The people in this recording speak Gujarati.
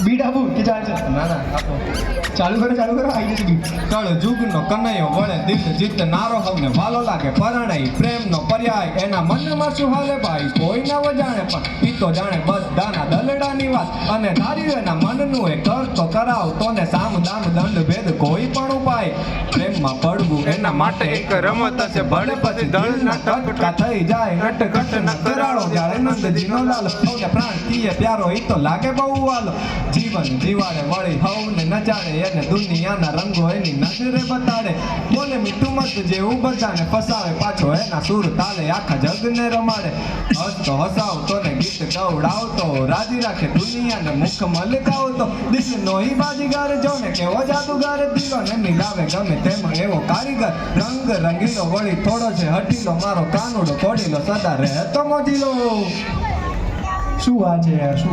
બીટ આપું કે ચાલશે? ના ના આપો. ચાલુ કરો આવી જશે બીટ. કળ જુગનો કનૈયો વળે દિલ જીત નારો હવને વાલો લાગે પરણાઈ પ્રેમનો પર્યાય એના મનમાં શું હાલે ભાઈ કોઈ ના વજાણે પણ ઈ તો જાણે બધાના દલડાની વાત અને ધાર્યું એના મનનું એ કર તો કરાવતો ને સામ દામ દંડ ભેદ કોઈ પણ ઉપાય પ્રેમમાં પડવું એના માટે એક રમત છે ભલે પછી દળના ટકટકા થઈ જાય નટકટ ન કરાળો જ્યારે નંદજીનો લાલ હવને પ્રાણ કીએ પ્યારો ઈ તો લાગે બહુ વાલો જીવન જીવાડે વળી હવને નચાડે એને દુનિયાના રંગો એની નજરે બતાડે બોલે મીઠું મત જેવું બધાને ફસાવે પાછો એના સુર તાલે આખા જગને રમાડે હસતો હસાવતો ને ગીત ગવડાવતો રાજી રાખે દુનિયાને મુખ મલકાવતો દિલનો ઈ બાજીગાર જો ને કેવો જાદુગાર દિલો ને મિલાવે ગમે તેમ એવો કારીગર રંગ રંગીલો વળી થોડો છે હટીલો મારો કાનુડો કોડીલો સદા રહેતો મોજીલો. શું વાત છે યાર, શું